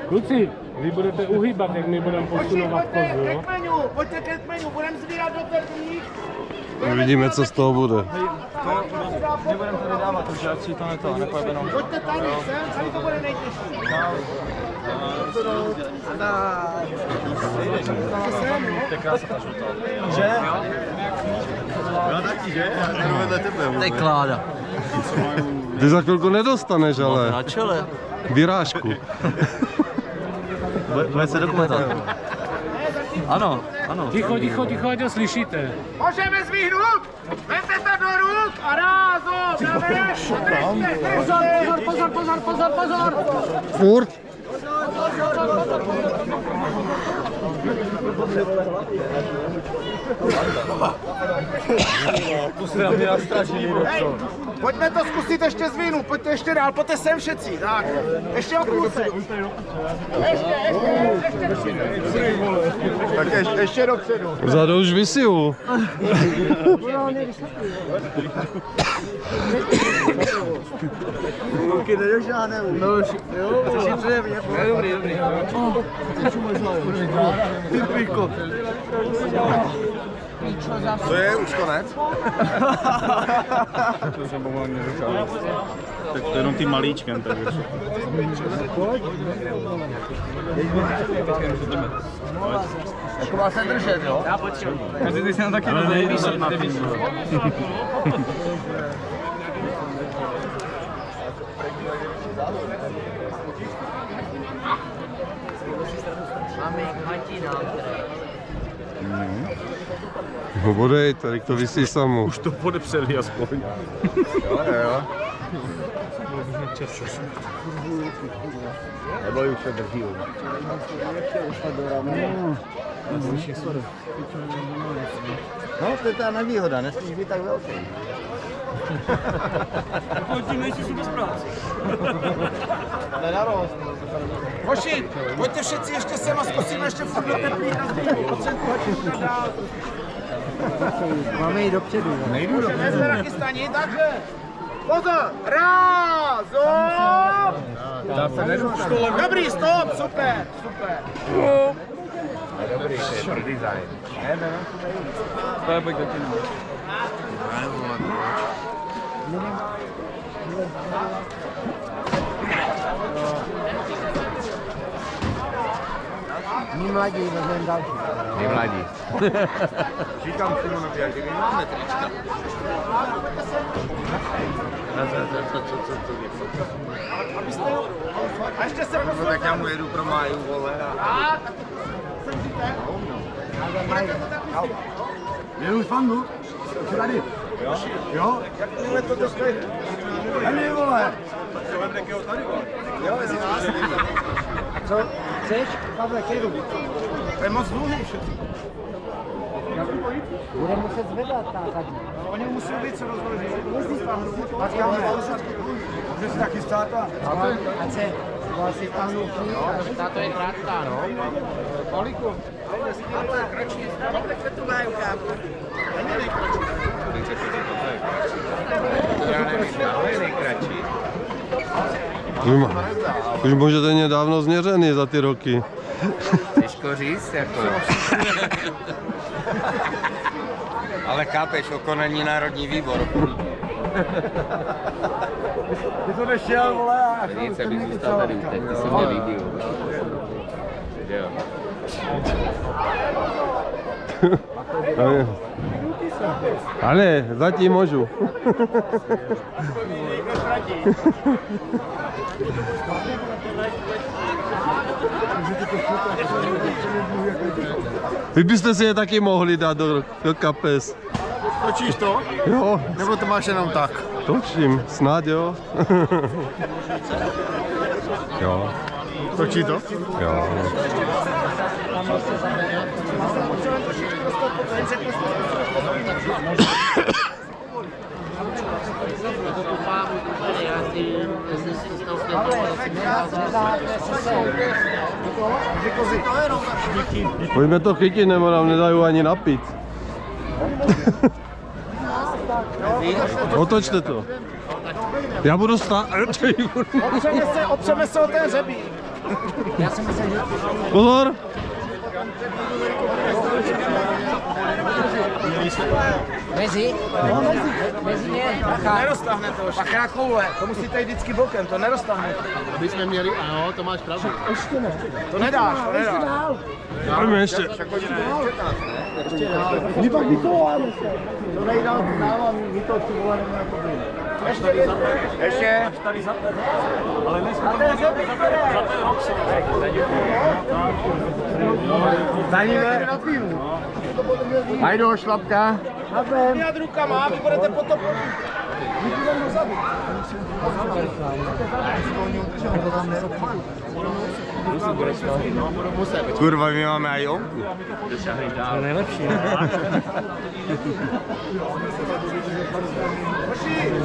Kluci, vy budete uhýbat, jak my budeme posunovat kozu, jo? Pojďte ke kmenu, budeme zvírat do pevných. Uvidíme, co z toho bude. Nebudeme tady dávat, takže ať si to nepojebenou. Pojďte tady sem, tady to bude nejtěžší. To je krása ta žlutá. Že? Já taky, že? Já jdu vedle tebe. To je kláda. Ty za chvilku nedostaneš, ale. Na čele. Vyrážku. Bude se dokumentovat. Ano, ano. Ticho, ticho, ticho, ať ho slyšíte. Můžeme zvýhnout? Vemte to do ruk a rázom. Pozor, pozor, pozor, pozor, pozor, pozor. Furt. Hej, pojďme to zkusit ještě zvýhnout, pojďte ještě dál, pojďte sem všetci, tak. Ještě o kousek. Tak ještě dopředu. Vzadu už visiju. Ruky nedožáhne. No už, jo. Dobrý, dobrý. To je už konec? To jsem pomalu nedošel. Tak to jenom tím malíčkem, takže. Jako má se držet, jo? Já počkám. Každý ty se nám taky rozejvíš na film. Máme kvatina, No bodej, tady to visí samo. Už to podepřeli aspoň. Jo. Nebo už se drží. No, to je ta nevýhoda, nesmíš být tak velký. Tím nejsi si bez práce. Nenarost. Hoši, pojďte všetci ještě sem a zkusíme ještě furt do teplých a zbývý. Máme jít dopředu. Nejdu dopředu. Jsme nachystaní, takže pozor, rázom. Dobrý, stop, super, super. Dobrý, to je design. To je pojď taky. My mladí, vezmeme další. My mladí. Říkám Šimonovi, že my máme trička. A ještě se No tak já mu jedu pro máju, vole. Jedu fandu? Tady. Jo? Jo? Jak to dostali? Hej, vole! Jo, jestli nás co? Chceš? Pavle, kedu. To je moc dlouhý všetci. Bude muset zvedat ta zadní. Oni musí být co rozložit. Počkáme. Může si taky stát a... Ať se vlastně stáhnou všichni. To je krátká, no. Koliku? Pavle, kročí. Pavle, kvetu mají kápu. Není nejkratší. Já nevím, ale je nejkratší. Už můžete mě dávno změřený za ty roky. Těžko říct, jako. Ale chápeš, Oko není národní výbor. Ty to nešel, vole, a... Nic, abych zůstal tady, teď ty se mě líbí. Ale zatím můžu. Vy byste si je taky mohli dát do kapes. Točíš to? Jo. Nebo to máš jenom tak? Točím, snad jo. Jo. Točí to? Jo. Pojďme to chytit, nebo nám nedají ani napít. Otočte to. Já budu stát. Opřeme se o ten řebík. Já si myslím, že... Pozor! Mezi? Mezi mě. Neroztahne to. Bacha koule. To musíte jít vždycky bokem, to neroztahne. Aby jsme měli, ano, to máš pravdu. Ještě ne. To nedáš, to nedáš. Pojďme ještě. My pak vytováme se. To nejdál dávám, my to ty vole nebo jako by. Ještě. Až tady za ten. Ale nejsme za ten rok se. Zaníme. Ajdo, šlapka. Já rukama, vy budete potom. My půjdeme dozadu. Kurva, my máme aj onku. To je nejlepší.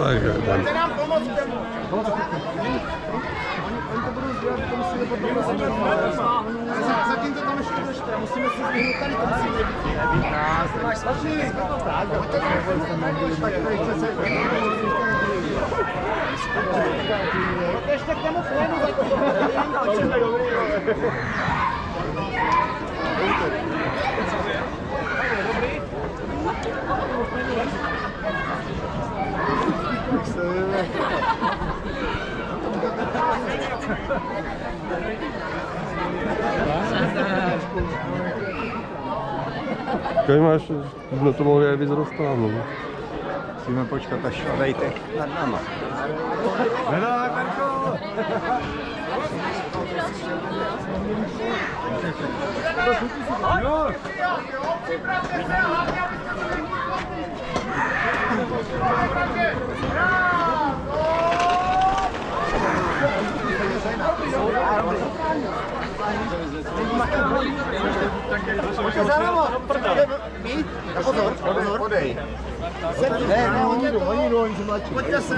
Takže, Pojďte nám pomoct k tomu. Zatím to tam ještě držte, musíme si zvyhnout tady, to musíme být. Ještě k tomu plénu za to. Kaj máš, jsme to mohli aj víc roztáhnout. Musíme počkat, až dejte nad náma. Nedá, Marko! Jo! Připravte se, hlavně, Podej. Oni jsou mladší. Pojďte se.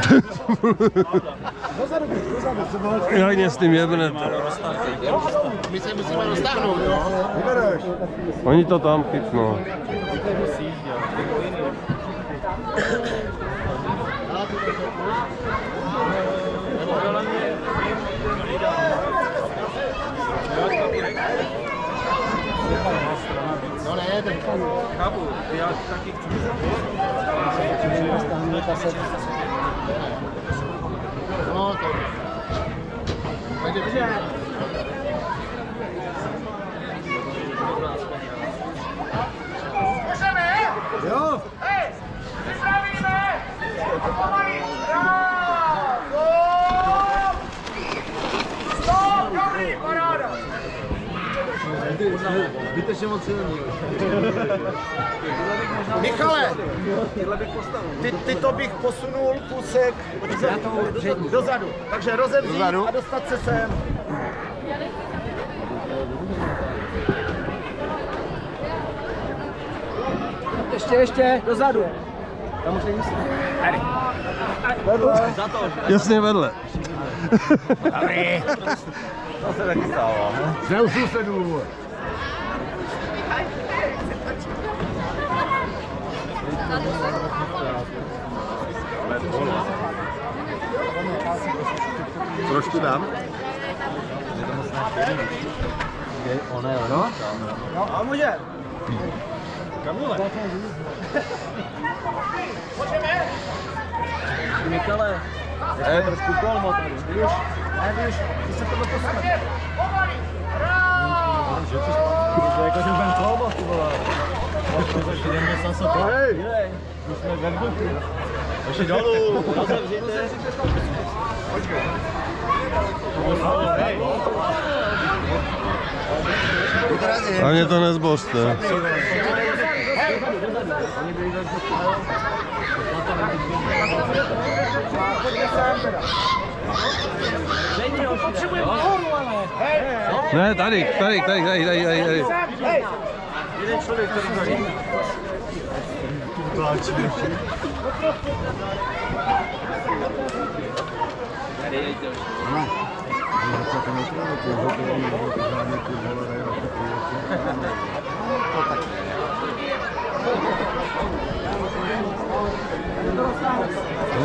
Jak mě s tím jebnete. My se musíme roztáhnout, jo? Oni to tam chytnou. No ne, ten chápu, já taky chci. No to. Můžeme? Jo. Hej, připravíme! Pomalý, stop, dobrý, paráda! Zbytečně moc silný. Michale, ty to bych posunul kusek dozadu. Takže rozevřít a dostat se sem. Ještě, dozadu. Tam už není tady. Vedle. Jasně vedle. Dobrý. To se taky stává. Jsme u sousedů. Trošku dám. No, a může. Kamile. Můžeme? Michale. Trošku kolmo tady. Víš, ty se tohle posune. Pomalý, To je jako, že budem kolmo, ty vole. Jdeme mě zase to. Hej. My jsme ve vzduchu. Ještě dolů. Rozevřete. A mě to nezbožte. Ne, tady. Jeden člověk, který tady.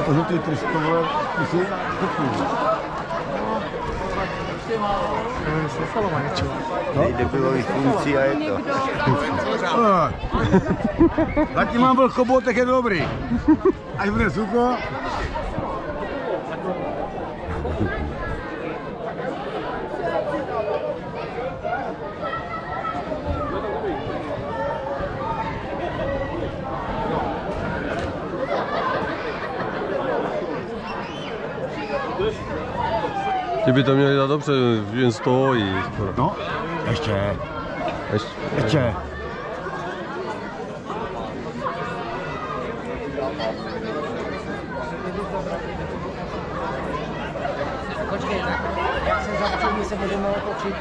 To žlutý trošku, vole, ty si kupný. Debilový funkcí a je to. Zatím mám vlhkobot, tak je dobrý. Až bude sucho. Ti by to měli dát dobře, jen stojí skoro. No, ještě. Ještě. Počkej, tak jak se zavřu, my se můžeme otočit.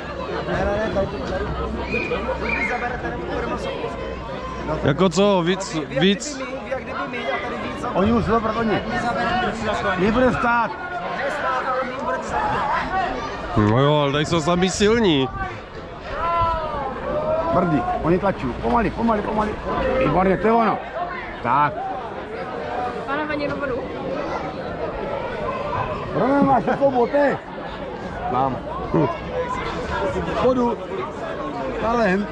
Ne, tady to vy zaberete nebo budeme sokost. Jako co, víc? Jak kdyby my, a tady víc zaberete. Oni musí zabrat oni. My budeme stát. Ne stát, ale my budeme stát. No jo, ale tady jsou sami silní. Brdí, oni tlačí. Pomalý. Výborně, to je ono. Tak. Pane Vaněno, vodu. Roman, máš takovou boty? Mám. Vodu. Talent.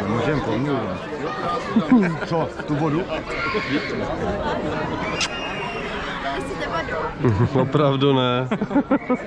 Můžeme pomluvit. Co, tu vodu? Myslíte vodu? Opravdu ne.